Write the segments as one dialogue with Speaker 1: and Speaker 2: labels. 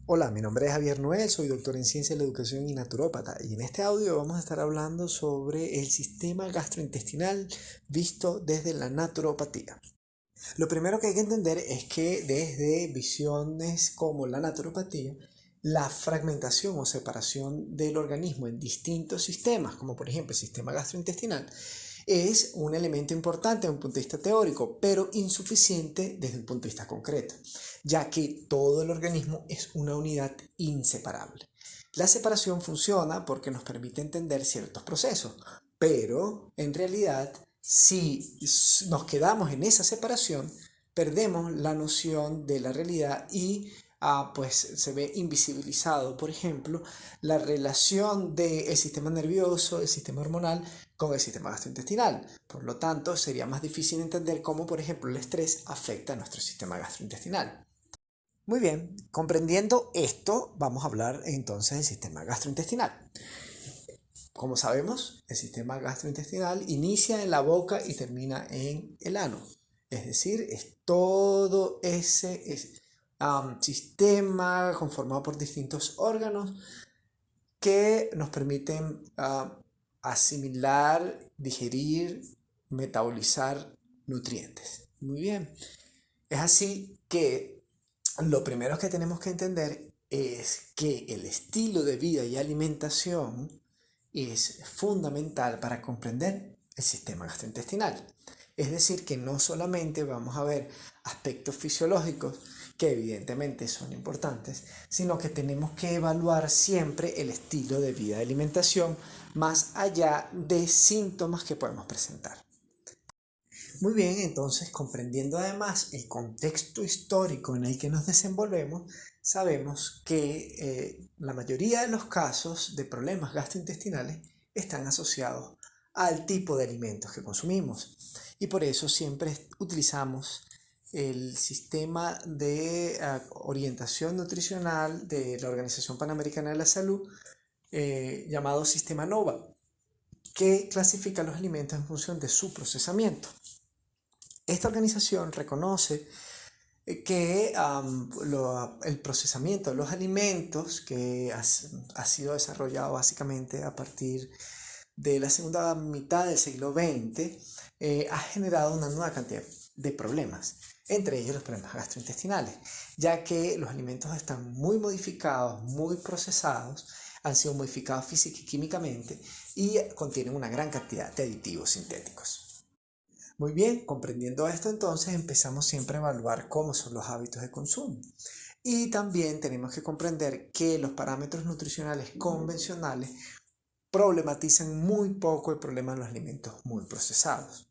Speaker 1: Hola, mi nombre es Javier Noel, soy doctor en Ciencia de la Educación y naturópata, y en este audio vamos a estar hablando sobre el sistema gastrointestinal visto desde la naturopatía. Lo primero que hay que entender es que desde visiones como la naturopatía, la fragmentación o separación del organismo en distintos sistemas, como por ejemplo el sistema gastrointestinal, es un elemento importante desde un punto de vista teórico, pero insuficiente desde un punto de vista concreto, ya que todo el organismo es una unidad inseparable. La separación funciona porque nos permite entender ciertos procesos, pero en realidad si nos quedamos en esa separación, perdemos la noción de la realidad y pues se ve invisibilizado, por ejemplo, la relación del sistema nervioso, el sistema hormonal con el sistema gastrointestinal. Por lo tanto, sería más difícil entender cómo, por ejemplo, el estrés afecta a nuestro sistema gastrointestinal. Muy bien, comprendiendo esto, vamos a hablar entonces del sistema gastrointestinal. Como sabemos, el sistema gastrointestinal inicia en la boca y termina en el ano. Es decir, es todo ese sistema conformado por distintos órganos que nos permiten asimilar, digerir, metabolizar nutrientes. Muy bien. Es así que lo primero que tenemos que entender es que el estilo de vida y alimentación es fundamental para comprender el sistema gastrointestinal. Es decir, que no solamente vamos a ver aspectos fisiológicos, que evidentemente son importantes, sino que tenemos que evaluar siempre el estilo de vida y alimentación más allá de síntomas que podemos presentar. Muy bien, entonces comprendiendo además el contexto histórico en el que nos desenvolvemos, sabemos que la mayoría de los casos de problemas gastrointestinales están asociados al tipo de alimentos que consumimos. Y por eso siempre utilizamos el sistema de orientación nutricional de la Organización Panamericana de la Salud, llamado Sistema NOVA, que clasifica los alimentos en función de su procesamiento. Esta organización reconoce que el procesamiento de los alimentos, que ha sido desarrollado básicamente a partir de la segunda mitad del siglo XX, ha generado una nueva cantidad de problemas, entre ellos los problemas gastrointestinales, ya que los alimentos están muy modificados, muy procesados, han sido modificados física y químicamente y contienen una gran cantidad de aditivos sintéticos. Muy bien, comprendiendo esto entonces empezamos siempre a evaluar cómo son los hábitos de consumo. Y también tenemos que comprender que los parámetros nutricionales convencionales problematizan muy poco el problema de los alimentos muy procesados.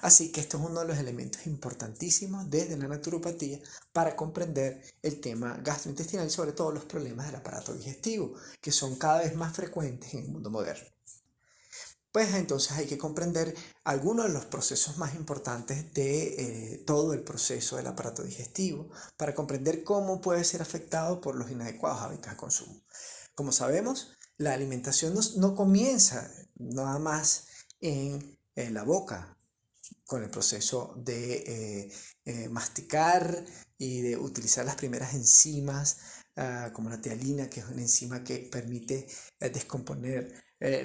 Speaker 1: Así que esto es uno de los elementos importantísimos desde la naturopatía para comprender el tema gastrointestinal y sobre todo los problemas del aparato digestivo, que son cada vez más frecuentes en el mundo moderno. Pues entonces hay que comprender algunos de los procesos más importantes de todo el proceso del aparato digestivo para comprender cómo puede ser afectado por los inadecuados hábitos de consumo. Como sabemos, la alimentación no comienza nada más en la boca, con el proceso de masticar y de utilizar las primeras enzimas, como la tialina, que es una enzima que permite descomponer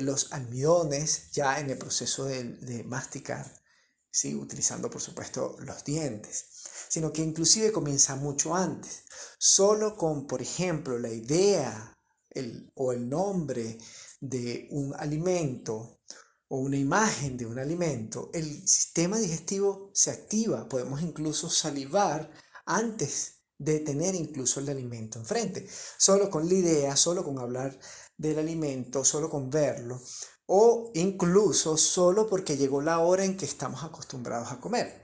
Speaker 1: los almidones ya en el proceso de masticar, ¿sí? Utilizando por supuesto los dientes, sino que inclusive comienza mucho antes, solo con, por ejemplo, la idea o el nombre de un alimento o una imagen de un alimento, el sistema digestivo se activa. Podemos incluso salivar antes de tener incluso el alimento enfrente. Solo con la idea, solo con hablar del alimento, solo con verlo, o incluso solo porque llegó la hora en que estamos acostumbrados a comer.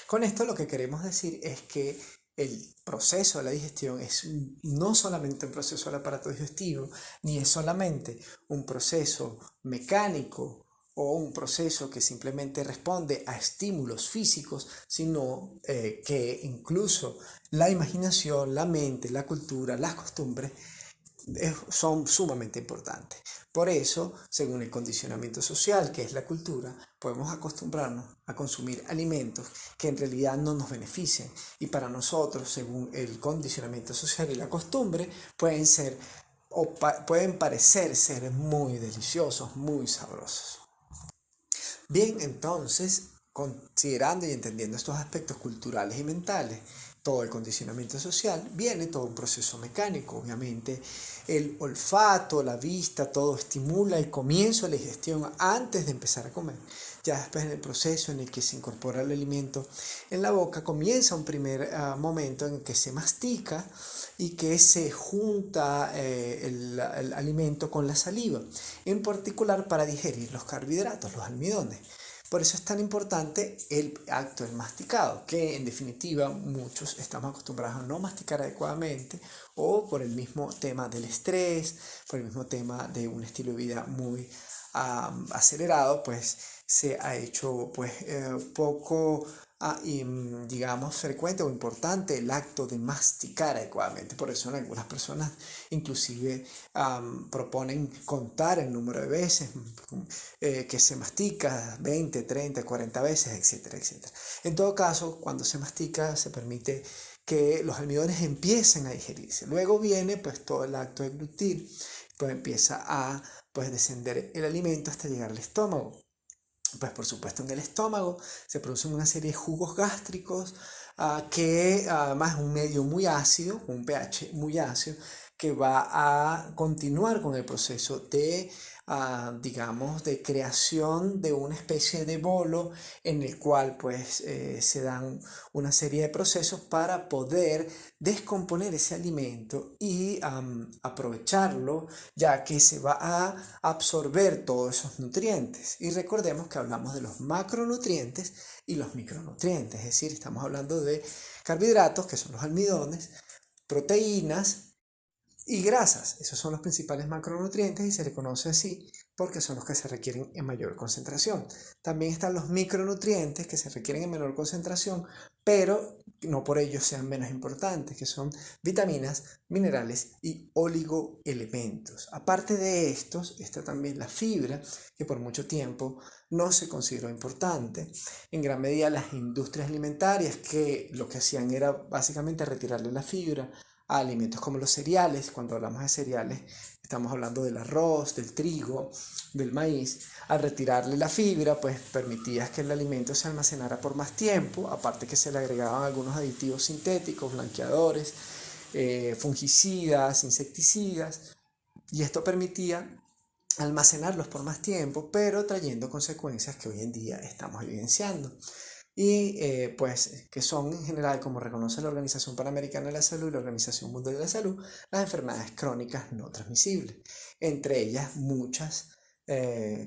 Speaker 1: Con esto lo que queremos decir es que el proceso de la digestión es no solamente un proceso del aparato digestivo, ni es solamente un proceso mecánico o un proceso que simplemente responde a estímulos físicos, sino que incluso la imaginación, la mente, la cultura, las costumbres son sumamente importantes. Por eso, según el condicionamiento social, que es la cultura, podemos acostumbrarnos a consumir alimentos que en realidad no nos benefician. Y para nosotros, según el condicionamiento social y la costumbre, pueden ser o pueden parecer ser muy deliciosos, muy sabrosos. Bien, entonces, considerando y entendiendo estos aspectos culturales y mentales, todo el condicionamiento social, viene todo un proceso mecánico. Obviamente, el olfato, la vista, todo estimula el comienzo de la digestión antes de empezar a comer. Ya después en el proceso en el que se incorpora el alimento en la boca, comienza un primer momento en el que se mastica y que se junta el alimento con la saliva, en particular para digerir los carbohidratos, los almidones. Por eso es tan importante el acto del masticado, que en definitiva muchos estamos acostumbrados a no masticar adecuadamente o por el mismo tema del estrés, por el mismo tema de un estilo de vida muy acelerado, pues se ha hecho pues poco digamos frecuente o importante el acto de masticar adecuadamente. Por eso en algunas personas inclusive proponen contar el número de veces que se mastica, 20, 30, 40 veces, etcétera, etcétera. En todo caso, cuando se mastica se permite que los almidones empiecen a digerirse. Luego viene pues todo el acto de glutir, pues empieza a pues descender el alimento hasta llegar al estómago. Pues por supuesto en el estómago se producen una serie de jugos gástricos que además es un medio muy ácido, un pH muy ácido, que va a continuar con el proceso de, digamos, de creación de una especie de bolo en el cual pues se dan una serie de procesos para poder descomponer ese alimento y aprovecharlo, ya que se va a absorber todos esos nutrientes. Y recordemos que hablamos de los macronutrientes y los micronutrientes, es decir, estamos hablando de carbohidratos, que son los almidones, proteínas y grasas. Esos son los principales macronutrientes y se le conoce así porque son los que se requieren en mayor concentración. También están los micronutrientes que se requieren en menor concentración, pero no por ello sean menos importantes, que son vitaminas, minerales y oligoelementos. Aparte de estos, está también la fibra, que por mucho tiempo no se consideró importante. En gran medida las industrias alimentarias que lo que hacían era básicamente retirarle la fibra a alimentos como los cereales. Cuando hablamos de cereales estamos hablando del arroz, del trigo, del maíz. Al retirarle la fibra pues permitía que el alimento se almacenara por más tiempo, aparte que se le agregaban algunos aditivos sintéticos, blanqueadores, fungicidas, insecticidas, y esto permitía almacenarlos por más tiempo, pero trayendo consecuencias que hoy en día estamos evidenciando y pues que son en general, como reconoce la Organización Panamericana de la Salud y la Organización Mundial de la Salud, las enfermedades crónicas no transmisibles, entre ellas muchas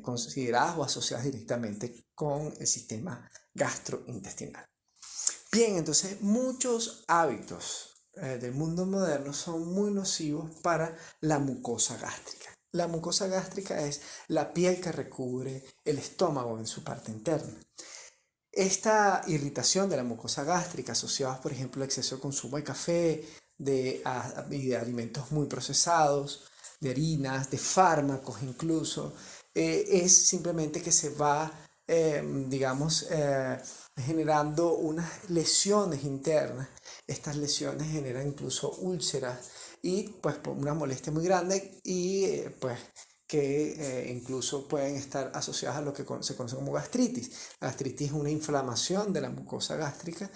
Speaker 1: consideradas o asociadas directamente con el sistema gastrointestinal. Bien, entonces muchos hábitos del mundo moderno son muy nocivos para la mucosa gástrica. La mucosa gástrica es la piel que recubre el estómago en su parte interna. Esta irritación de la mucosa gástrica asociada, por ejemplo, al exceso de consumo de café, de alimentos muy procesados, de harinas, de fármacos incluso, es simplemente que se va, digamos, generando unas lesiones internas. Estas lesiones generan incluso úlceras y pues una molestia muy grande y pues que incluso pueden estar asociadas a lo que se conoce como gastritis. La gastritis es una inflamación de la mucosa gástrica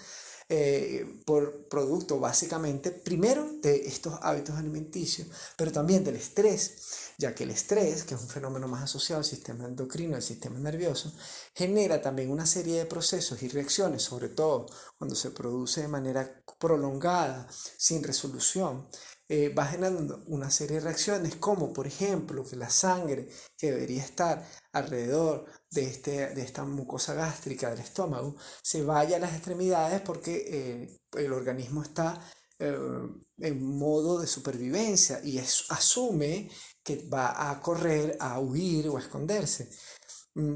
Speaker 1: por producto básicamente, primero, de estos hábitos alimenticios, pero también del estrés, ya que el estrés, que es un fenómeno más asociado al sistema endocrino, al sistema nervioso, genera también una serie de procesos y reacciones, sobre todo cuando se produce de manera prolongada, sin resolución, va generando una serie de reacciones como por ejemplo que la sangre que debería estar alrededor de esta mucosa gástrica del estómago se vaya a las extremidades porque el organismo está en modo de supervivencia y asume que va a correr, a huir o a esconderse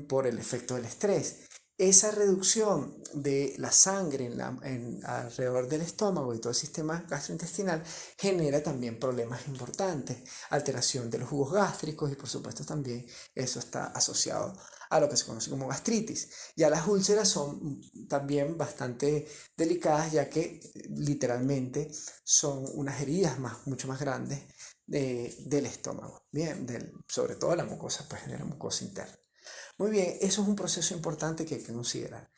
Speaker 1: por el efecto del estrés. Esa reducción de la sangre alrededor del estómago y todo el sistema gastrointestinal genera también problemas importantes, alteración de los jugos gástricos y por supuesto también eso está asociado a lo que se conoce como gastritis. Ya las úlceras son también bastante delicadas ya que literalmente son unas heridas mucho más grandes del estómago, bien, sobre todo la mucosa, pues de la mucosa interna. Muy bien, eso es un proceso importante que hay que considerar.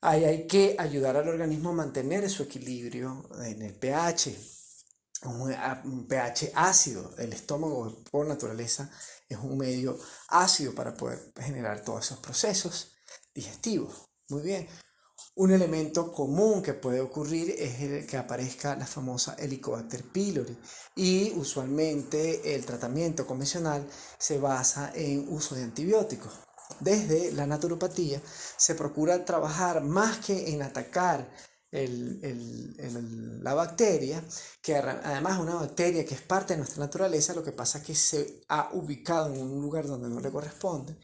Speaker 1: Hay que ayudar al organismo a mantener su equilibrio en el pH, un pH ácido. El estómago por naturaleza es un medio ácido para poder generar todos esos procesos digestivos. Muy bien. Un elemento común que puede ocurrir es el que aparezca la famosa Helicobacter pylori y usualmente el tratamiento convencional se basa en uso de antibióticos. Desde la naturopatía se procura trabajar más que en atacar la bacteria, que además es una bacteria que es parte de nuestra naturaleza, lo que pasa es que se ha ubicado en un lugar donde no le corresponde.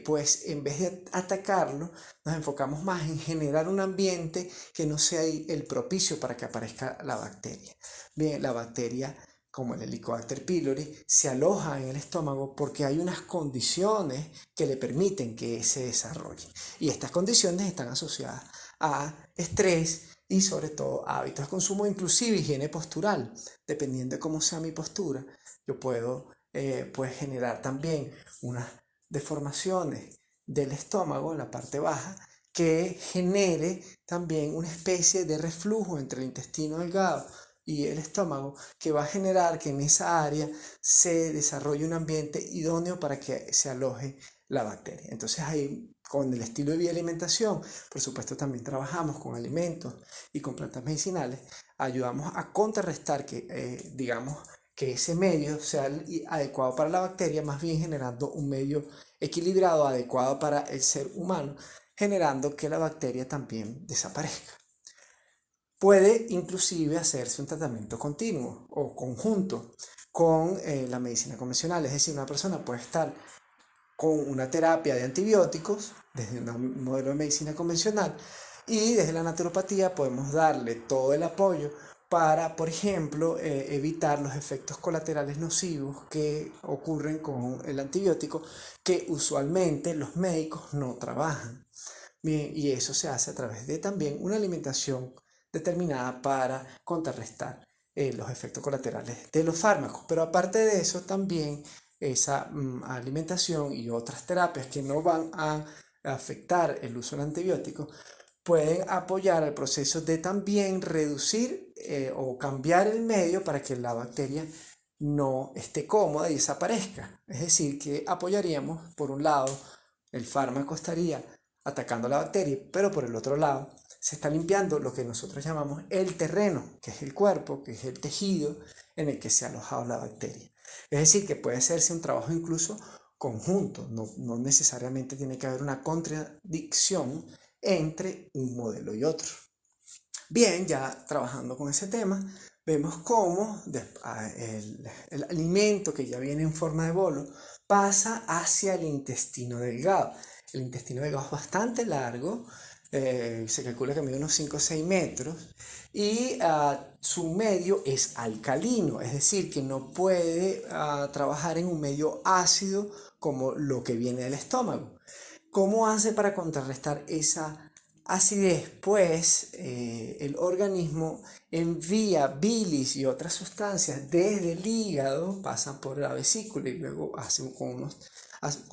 Speaker 1: Pues en vez de atacarlo, nos enfocamos más en generar un ambiente que no sea el propicio para que aparezca la bacteria. Bien, la bacteria, como el Helicobacter pylori, se aloja en el estómago porque hay unas condiciones que le permiten que se desarrolle. Y estas condiciones están asociadas a estrés y sobre todo a hábitos de consumo, inclusive higiene postural. Dependiendo de cómo sea mi postura, yo puedo pues generar también unas deformaciones del estómago en la parte baja que genere también una especie de reflujo entre el intestino delgado y el estómago que va a generar que en esa área se desarrolle un ambiente idóneo para que se aloje la bacteria. Entonces ahí con el estilo de vida y alimentación, por supuesto también trabajamos con alimentos y con plantas medicinales, ayudamos a contrarrestar que digamos que ese medio sea adecuado para la bacteria, más bien generando un medio equilibrado, adecuado para el ser humano, generando que la bacteria también desaparezca. Puede inclusive hacerse un tratamiento continuo o conjunto con la medicina convencional, es decir, una persona puede estar con una terapia de antibióticos desde un modelo de medicina convencional y desde la naturopatía podemos darle todo el apoyo para, por ejemplo, evitar los efectos colaterales nocivos que ocurren con el antibiótico que usualmente los médicos no trabajan. Bien, y eso se hace a través de también una alimentación determinada para contrarrestar los efectos colaterales de los fármacos. Pero aparte de eso, también esa alimentación y otras terapias que no van a afectar el uso del antibiótico pueden apoyar el proceso de también reducir o cambiar el medio para que la bacteria no esté cómoda y desaparezca. Es decir, que apoyaríamos, por un lado, el fármaco estaría atacando la bacteria, pero por el otro lado se está limpiando lo que nosotros llamamos el terreno, que es el cuerpo, que es el tejido en el que se ha alojado la bacteria. Es decir, que puede hacerse un trabajo incluso conjunto, no necesariamente tiene que haber una contradicción entre un modelo y otro. Bien, ya trabajando con ese tema, vemos cómo el alimento que ya viene en forma de bolo pasa hacia el intestino delgado. El intestino delgado es bastante largo, se calcula que mide unos 5 o 6 metros y su medio es alcalino, es decir, que no puede trabajar en un medio ácido como lo que viene del estómago. ¿Cómo hace para contrarrestar esa acidez? Pues el organismo envía bilis y otras sustancias desde el hígado, pasan por la vesícula y luego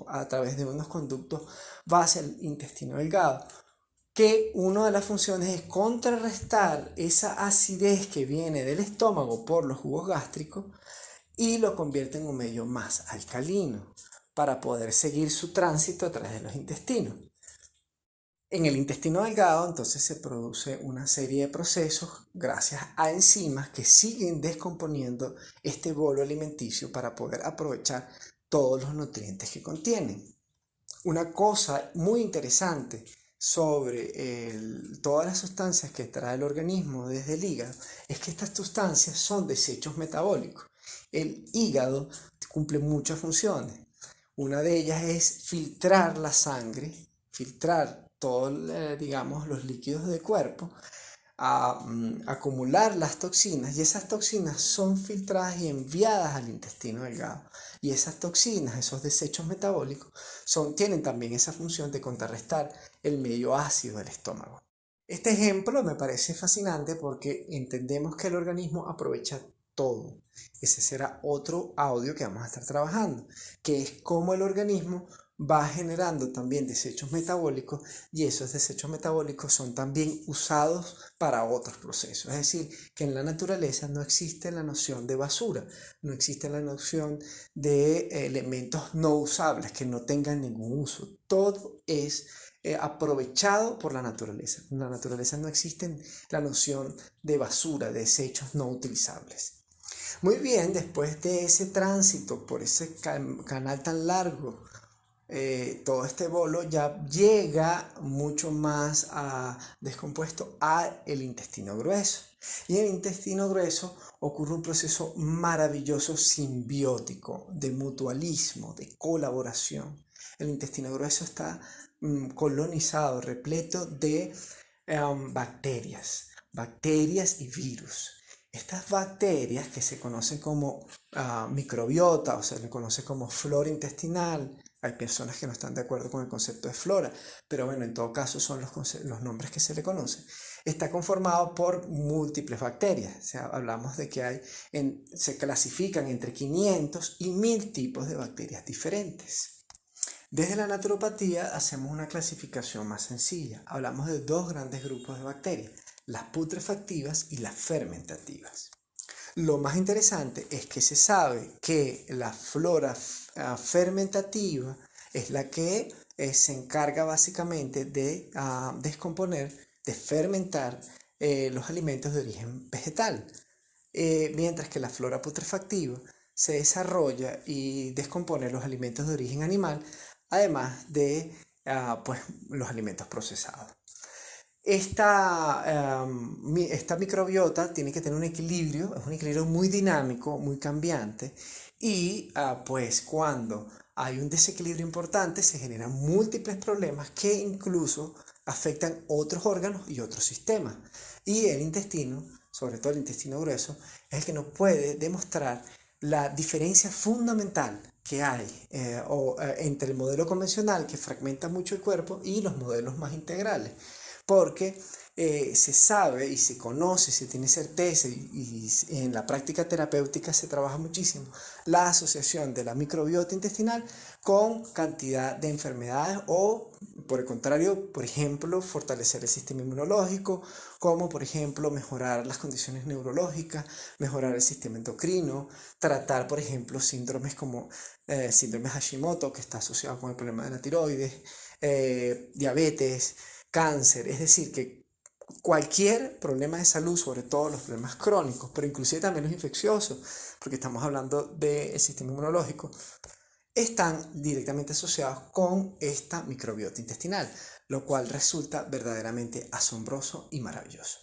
Speaker 1: a través de unos conductos va hacia el intestino delgado. Que una de las funciones es contrarrestar esa acidez que viene del estómago por los jugos gástricos y lo convierte en un medio más alcalino para poder seguir su tránsito a través de los intestinos. En el intestino delgado entonces se produce una serie de procesos gracias a enzimas que siguen descomponiendo este bolo alimenticio para poder aprovechar todos los nutrientes que contienen. Una cosa muy interesante sobre todas las sustancias que trae el organismo desde el hígado es que estas sustancias son desechos metabólicos. El hígado cumple muchas funciones. Una de ellas es filtrar la sangre, filtrar todos, digamos, los líquidos del cuerpo, a acumular las toxinas, y esas toxinas son filtradas y enviadas al intestino delgado. Y esas toxinas, esos desechos metabólicos, tienen también esa función de contrarrestar el medio ácido del estómago. Este ejemplo me parece fascinante porque entendemos que el organismo aprovecha todo. Ese será otro audio que vamos a estar trabajando, que es cómo el organismo va generando también desechos metabólicos, y esos desechos metabólicos son también usados para otros procesos. Es decir, que en la naturaleza no existe la noción de basura, no existe la noción de elementos no usables que no tengan ningún uso. Todo es aprovechado por la naturaleza. En la naturaleza no existe la noción de basura, de desechos no utilizables. Muy bien, después de ese tránsito por ese canal tan largo, todo este bolo ya llega mucho más descompuesto al intestino grueso. Y en el intestino grueso ocurre un proceso maravilloso simbiótico, de mutualismo, de colaboración. El intestino grueso está colonizado, repleto de bacterias y virus. Estas bacterias, que se conocen como microbiota, o se le conoce como flora intestinal. Hay personas que no están de acuerdo con el concepto de flora, pero bueno, en todo caso son los nombres que se le conocen. Está conformado por múltiples bacterias. O sea, hablamos de que se clasifican entre 500 y 1000 tipos de bacterias diferentes. Desde la naturopatía hacemos una clasificación más sencilla. Hablamos de dos grandes grupos de bacterias: las putrefactivas y las fermentativas. Lo más interesante es que se sabe que la flora fermentativa es la que se encarga básicamente de descomponer, de fermentar los alimentos de origen vegetal, mientras que la flora putrefactiva se desarrolla y descompone los alimentos de origen animal, además de pues, los alimentos procesados. Esta microbiota tiene que tener un equilibrio, es un equilibrio muy dinámico, muy cambiante, y pues cuando hay un desequilibrio importante se generan múltiples problemas que incluso afectan otros órganos y otros sistemas. Y el intestino, sobre todo el intestino grueso, es el que nos puede demostrar la diferencia fundamental que hay entre el modelo convencional, que fragmenta mucho el cuerpo, y los modelos más integrales. Porque se sabe y se conoce, se tiene certeza, y en la práctica terapéutica se trabaja muchísimo la asociación de la microbiota intestinal con cantidad de enfermedades, o por el contrario, por ejemplo, fortalecer el sistema inmunológico, como por ejemplo mejorar las condiciones neurológicas, mejorar el sistema endocrino, tratar por ejemplo síndromes como síndrome Hashimoto, que está asociado con el problema de la tiroides, diabetes, cáncer. Es decir, que cualquier problema de salud, sobre todo los problemas crónicos, pero inclusive también los infecciosos, porque estamos hablando del sistema inmunológico, están directamente asociados con esta microbiota intestinal, lo cual resulta verdaderamente asombroso y maravilloso.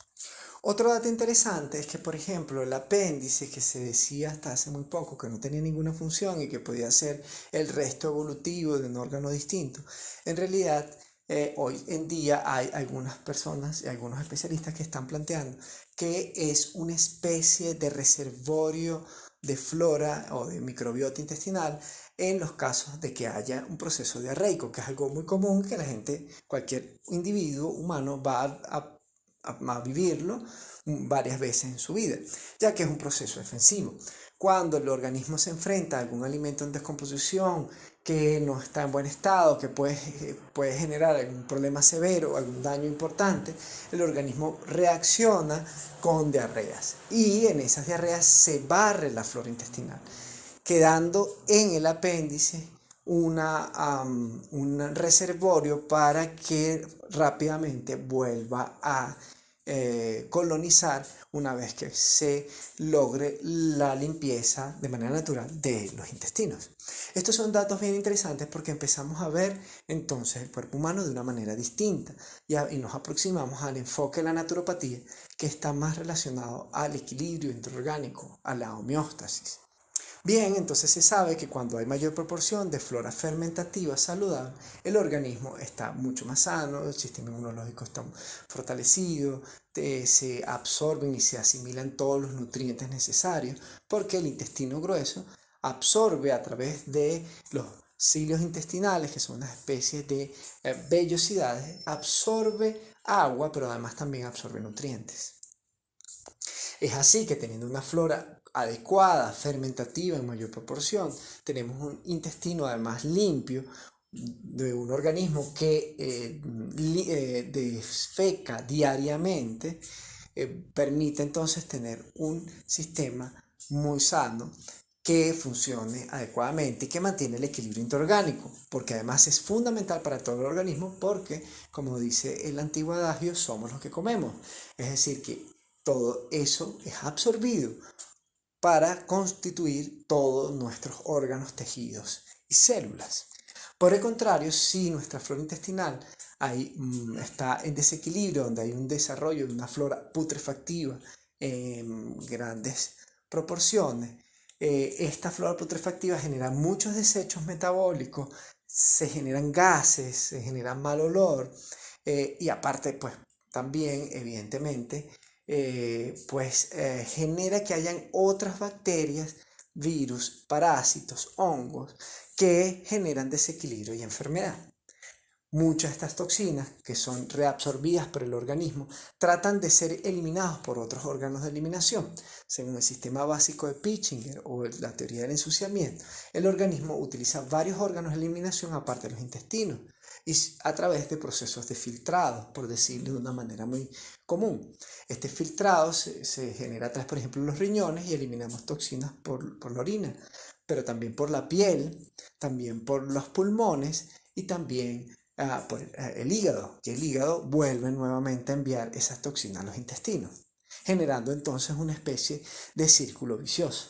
Speaker 1: Otro dato interesante es que, por ejemplo, el apéndice, que se decía hasta hace muy poco que no tenía ninguna función y que podía ser el resto evolutivo de un órgano distinto, en realidad hoy en día hay algunas personas y algunos especialistas que están planteando que es una especie de reservorio de flora o de microbiota intestinal en los casos de que haya un proceso diarreico, que es algo muy común que la gente, cualquier individuo humano va a vivirlo varias veces en su vida, ya que es un proceso defensivo. Cuando el organismo se enfrenta a algún alimento en descomposición que no está en buen estado, que puede generar algún problema severo, algún daño importante, el organismo reacciona con diarreas, y en esas diarreas se barre la flora intestinal, quedando en el apéndice un reservorio para que rápidamente vuelva a colonizar una vez que se logre la limpieza de manera natural de los intestinos. Estos son datos bien interesantes porque empezamos a ver entonces el cuerpo humano de una manera distinta, y nos aproximamos al enfoque de la naturopatía, que está más relacionado al equilibrio interorgánico, a la homeostasis. Bien, entonces se sabe que cuando hay mayor proporción de flora fermentativa saludable, el organismo está mucho más sano, el sistema inmunológico está fortalecido, se absorben y se asimilan todos los nutrientes necesarios, porque el intestino grueso absorbe a través de los cilios intestinales, que son unas especies de vellosidades, absorbe agua, pero además también absorbe nutrientes. Es así que teniendo una flora adecuada, fermentativa en mayor proporción, tenemos un intestino además limpio de un organismo que defeca diariamente, permite entonces tener un sistema muy sano que funcione adecuadamente y que mantiene el equilibrio interorgánico, porque además es fundamental para todo el organismo porque, como dice el antiguo adagio, somos los que comemos. Es decir, que todo eso es absorbido para constituir todos nuestros órganos, tejidos y células. Por el contrario, si nuestra flora intestinal está en desequilibrio, donde hay un desarrollo de una flora putrefactiva en grandes proporciones, esta flora putrefactiva genera muchos desechos metabólicos, se generan gases, se genera mal olor y aparte, pues también, evidentemente, genera que hayan otras bacterias, virus, parásitos, hongos que generan desequilibrio y enfermedad. Muchas de estas toxinas, que son reabsorbidas por el organismo, tratan de ser eliminados por otros órganos de eliminación. Según el sistema básico de Pitschinger o la teoría del ensuciamiento, el organismo utiliza varios órganos de eliminación aparte de los intestinos y a través de procesos de filtrado, por decirlo de una manera muy común. Este filtrado se genera a través, por ejemplo, de los riñones y eliminamos toxinas por la orina, pero también por la piel, también por los pulmones y también por el hígado, y el hígado vuelve nuevamente a enviar esas toxinas a los intestinos, generando entonces una especie de círculo vicioso.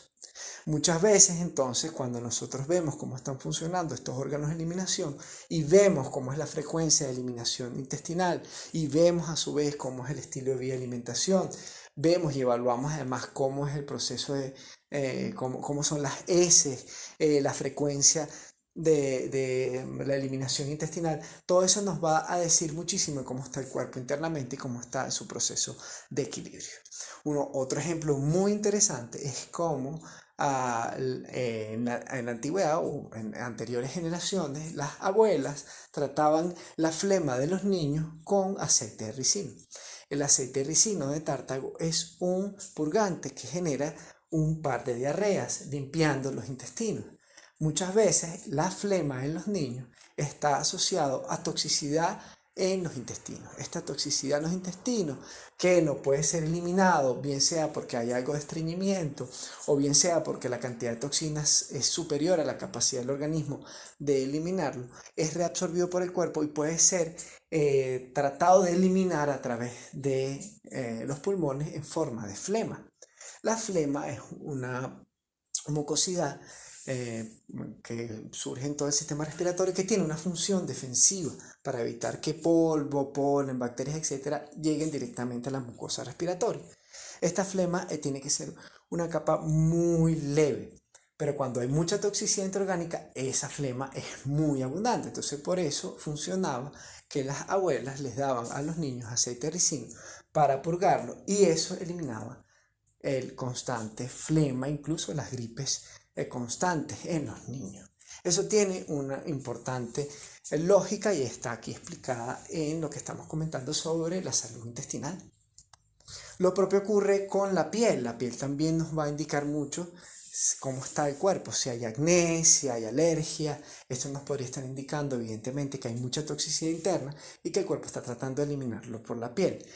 Speaker 1: Muchas veces entonces cuando nosotros vemos cómo están funcionando estos órganos de eliminación y vemos cómo es la frecuencia de eliminación intestinal y vemos a su vez cómo es el estilo de vida y alimentación, vemos y evaluamos además cómo es el proceso de cómo son las heces, la frecuencia de la eliminación intestinal, todo eso nos va a decir muchísimo de cómo está el cuerpo internamente y cómo está su proceso de equilibrio. Otro ejemplo muy interesante es cómo en la antigüedad o en anteriores generaciones las abuelas trataban la flema de los niños con aceite de ricino. El aceite de ricino de tártago es un purgante que genera un par de diarreas, limpiando los intestinos. Muchas veces la flema en los niños está asociado a toxicidad en los intestinos. Esta toxicidad en los intestinos que no puede ser eliminado, bien sea porque hay algo de estreñimiento o bien sea porque la cantidad de toxinas es superior a la capacidad del organismo de eliminarlo, es reabsorbido por el cuerpo y puede ser tratado de eliminar a través de los pulmones en forma de flema. La flema es una mucosidad que surge en todo el sistema respiratorio, que tiene una función defensiva para evitar que polvo, polen, bacterias, etcétera, lleguen directamente a la mucosa respiratoria. Esta flema tiene que ser una capa muy leve, pero cuando hay mucha toxicidad intraorgánica, esa flema es muy abundante. Entonces, por eso funcionaba que las abuelas les daban a los niños aceite de ricino para purgarlo y eso eliminaba el constante flema, incluso las gripes constantes en los niños. Eso tiene una importante lógica y está aquí explicada en lo que estamos comentando sobre la salud intestinal. Lo propio ocurre con la piel. La piel también nos va a indicar mucho cómo está el cuerpo, si hay acné, si hay alergia. Esto nos podría estar indicando evidentemente que hay mucha toxicidad interna y que el cuerpo está tratando de eliminarlo por la piel.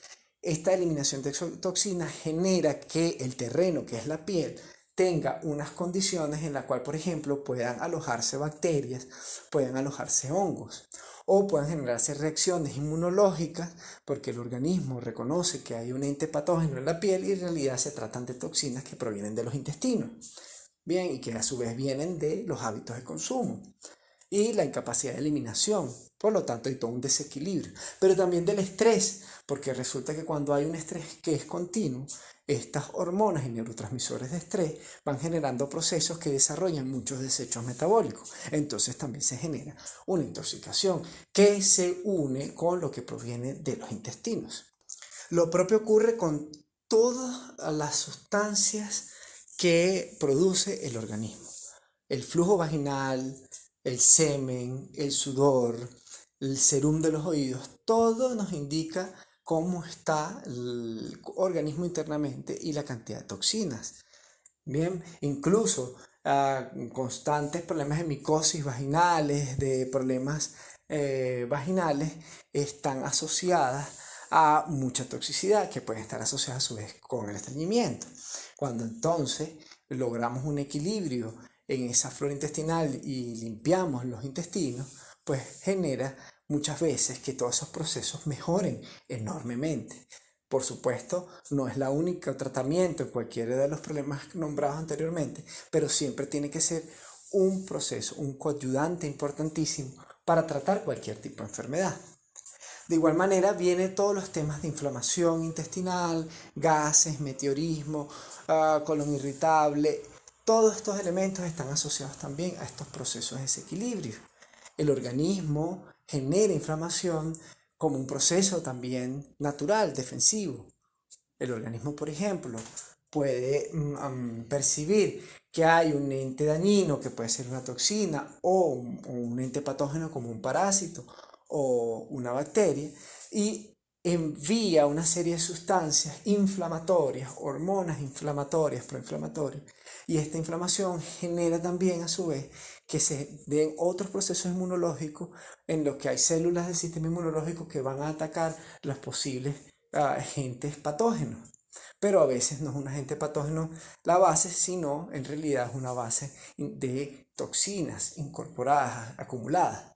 Speaker 1: Esta eliminación de toxinas genera que el terreno, que es la piel, tenga unas condiciones en las cuales, por ejemplo, puedan alojarse bacterias, puedan alojarse hongos o puedan generarse reacciones inmunológicas porque el organismo reconoce que hay un ente patógeno en la piel y en realidad se tratan de toxinas que provienen de los intestinos. Bien, y que a su vez vienen de los hábitos de consumo y la incapacidad de eliminación. Por lo tanto, hay todo un desequilibrio, pero también del estrés, porque resulta que cuando hay un estrés que es continuo, estas hormonas y neurotransmisores de estrés van generando procesos que desarrollan muchos desechos metabólicos. Entonces también se genera una intoxicación que se une con lo que proviene de los intestinos. Lo propio ocurre con todas las sustancias que produce el organismo. El flujo vaginal, el semen, el sudor, el serum de los oídos, todo nos indica cómo está el organismo internamente y la cantidad de toxinas. Bien, incluso constantes problemas de micosis vaginales, de problemas vaginales, están asociadas a mucha toxicidad que pueden estar asociadas a su vez con el estreñimiento. Cuando entonces logramos un equilibrio en esa flora intestinal y limpiamos los intestinos, pues genera muchas veces que todos esos procesos mejoren enormemente. Por supuesto, no es la única tratamiento en cualquiera de los problemas nombrados anteriormente, pero siempre tiene que ser un proceso, un coadyuvante importantísimo para tratar cualquier tipo de enfermedad. De igual manera, vienen todos los temas de inflamación intestinal, gases, meteorismo, colon irritable. Todos estos elementos están asociados también a estos procesos de desequilibrio. El organismo genera inflamación como un proceso también natural, defensivo. El organismo, por ejemplo, puede percibir que hay un ente dañino, que puede ser una toxina o un ente patógeno como un parásito o una bacteria, y envía una serie de sustancias inflamatorias, hormonas inflamatorias, proinflamatorias, y esta inflamación genera también a su vez que se den otros procesos inmunológicos en los que hay células del sistema inmunológico que van a atacar los posibles agentes patógenos. Pero a veces no es un agente patógeno la base, sino en realidad es una base de toxinas incorporadas, acumuladas.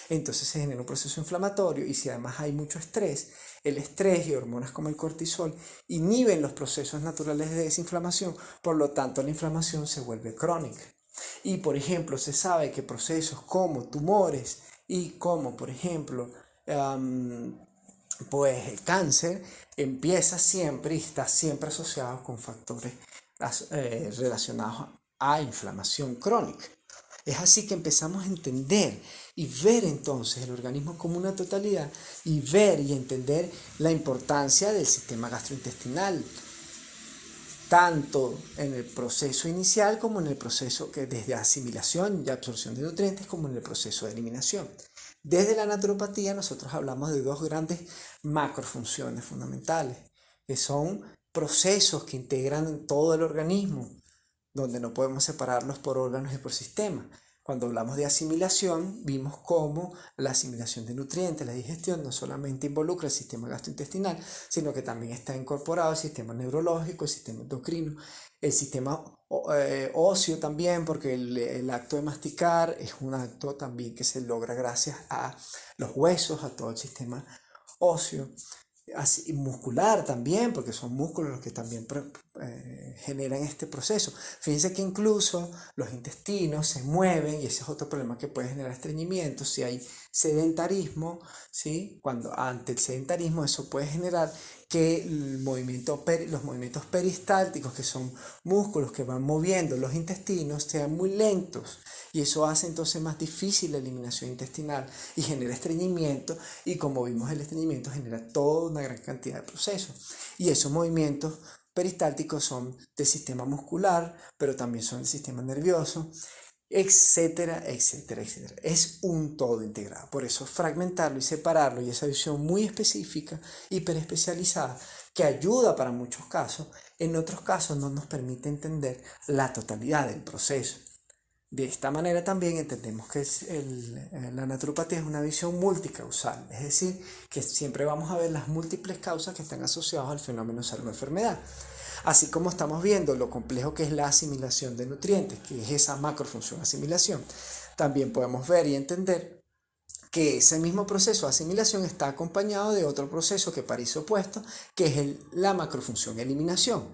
Speaker 1: Entonces se genera un proceso inflamatorio, y si además hay mucho estrés, el estrés y hormonas como el cortisol inhiben los procesos naturales de desinflamación, por lo tanto la inflamación se vuelve crónica. Y por ejemplo, se sabe que procesos como tumores y como por ejemplo pues el cáncer empieza siempre y está siempre asociado con factores relacionados a inflamación crónica. Es así que empezamos a entender y ver entonces el organismo como una totalidad, y ver y entender la importancia del sistema gastrointestinal, tanto en el proceso inicial como en el proceso que desde asimilación y absorción de nutrientes, como en el proceso de eliminación. Desde la naturopatía nosotros hablamos de dos grandes macrofunciones fundamentales, que son procesos que integran todo el organismo, donde no podemos separarlos por órganos y por sistemas. Cuando hablamos de asimilación, vimos cómo la asimilación de nutrientes, la digestión, no solamente involucra el sistema gastrointestinal, sino que también está incorporado el sistema neurológico, el sistema endocrino, el sistema óseo también, porque el acto de masticar es un acto también que se logra gracias a los huesos, a todo el sistema óseo. Así, muscular también, porque son músculos los que también generan este proceso. Fíjense que incluso los intestinos se mueven, y ese es otro problema que puede generar estreñimiento. Si hay sedentarismo, ¿sí? Cuando ante el sedentarismo, eso puede generar que los movimientos peristálticos, que son músculos que van moviendo los intestinos, sean muy lentos, y eso hace entonces más difícil la eliminación intestinal y genera estreñimiento, y como vimos, el estreñimiento genera toda una gran cantidad de procesos, y esos movimientos peristálticos son del sistema muscular, pero también son del sistema nervioso, etcétera, etcétera, etcétera. Es un todo integrado. Por eso fragmentarlo y separarlo, y esa visión muy específica, hiperespecializada, que ayuda para muchos casos, en otros casos no nos permite entender la totalidad del proceso. De esta manera también entendemos que la naturopatía es una visión multicausal, es decir, que siempre vamos a ver las múltiples causas que están asociadas al fenómeno salud-enfermedad. Así como estamos viendo lo complejo que es la asimilación de nutrientes, que es esa macrofunción asimilación, también podemos ver y entender que ese mismo proceso de asimilación está acompañado de otro proceso que parece opuesto, que es la macrofunción eliminación.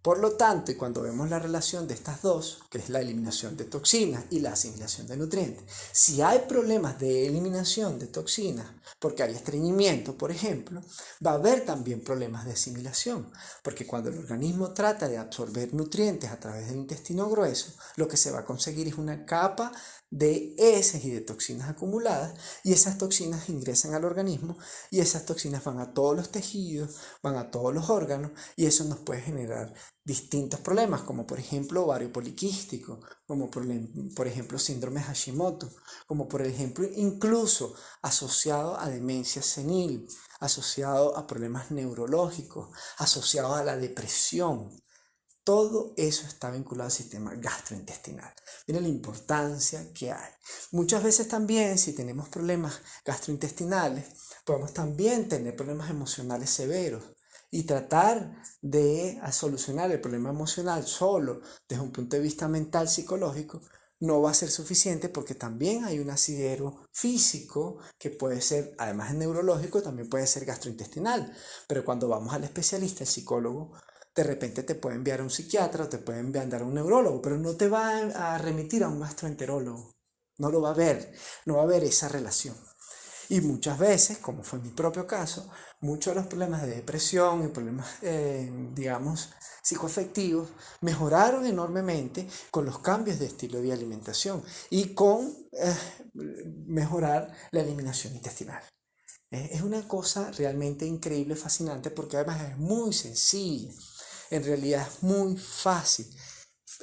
Speaker 1: Por lo tanto, y cuando vemos la relación de estas dos, que es la eliminación de toxinas y la asimilación de nutrientes, si hay problemas de eliminación de toxinas, porque hay estreñimiento, por ejemplo, va a haber también problemas de asimilación, porque cuando el organismo trata de absorber nutrientes a través del intestino grueso, lo que se va a conseguir es una capa de heces y de toxinas acumuladas, y esas toxinas ingresan al organismo y esas toxinas van a todos los tejidos, van a todos los órganos, y eso nos puede generar distintos problemas, como por ejemplo ovario poliquístico, como por ejemplo síndrome Hashimoto, como por ejemplo incluso asociado a demencia senil, asociado a problemas neurológicos, asociado a la depresión. Todo eso está vinculado al sistema gastrointestinal. Miren la importancia que hay. Muchas veces también, si tenemos problemas gastrointestinales, podemos también tener problemas emocionales severos. Y tratar de solucionar el problema emocional solo desde un punto de vista mental, psicológico, no va a ser suficiente, porque también hay un asidero físico que puede ser, además de neurológico, también puede ser gastrointestinal. Pero cuando vamos al especialista, el psicólogo, de repente te puede enviar a un psiquiatra o te puede enviar a un neurólogo, pero no te va a remitir a un gastroenterólogo. No lo va a ver, no va a haber esa relación. Y muchas veces, como fue mi propio caso, muchos de los problemas de depresión y problemas, digamos, psicoafectivos mejoraron enormemente con los cambios de estilo de alimentación y con mejorar la eliminación intestinal. Es una cosa realmente increíble, fascinante, porque además es muy sencilla. En realidad es muy fácil,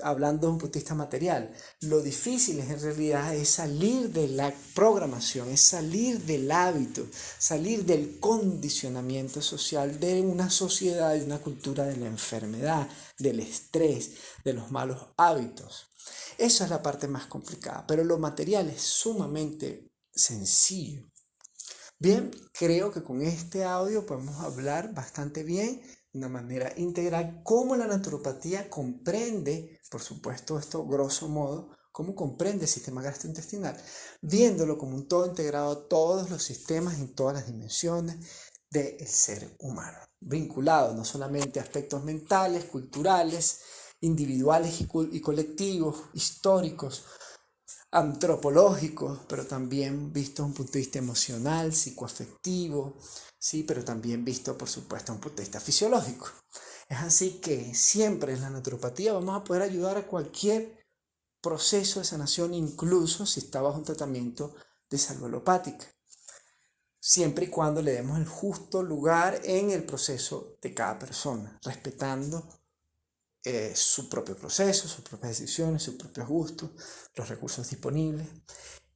Speaker 1: hablando de un punto de vista material. Lo difícil en realidad es salir de la programación, es salir del hábito, salir del condicionamiento social de una sociedad, de una cultura de la enfermedad, del estrés, de los malos hábitos. Esa es la parte más complicada, pero lo material es sumamente sencillo. Bien, creo que con este audio podemos hablar bastante bien, de una manera integral, cómo la naturopatía comprende, por supuesto, esto grosso modo, cómo comprende el sistema gastrointestinal, viéndolo como un todo integrado a todos los sistemas en todas las dimensiones del ser humano, vinculado no solamente a aspectos mentales, culturales, individuales y colectivos, históricos, antropológicos, pero también visto desde un punto de vista emocional, psicoafectivo, ¿sí? Pero también visto, por supuesto, desde un punto de vista fisiológico. Es así que siempre en la naturopatía vamos a poder ayudar a cualquier proceso de sanación, incluso si está bajo un tratamiento de salud alopática, siempre y cuando le demos el justo lugar en el proceso de cada persona, respetando su propio proceso, sus propias decisiones, sus propios gustos, los recursos disponibles,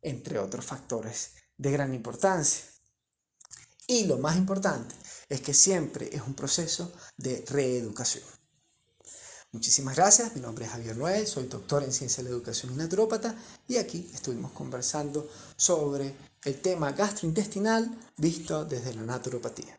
Speaker 1: entre otros factores de gran importancia. Y lo más importante es que siempre es un proceso de reeducación. Muchísimas gracias, mi nombre es Javier Noel, soy doctor en Ciencia de la Educación y naturópata, y aquí estuvimos conversando sobre el tema gastrointestinal visto desde la naturopatía.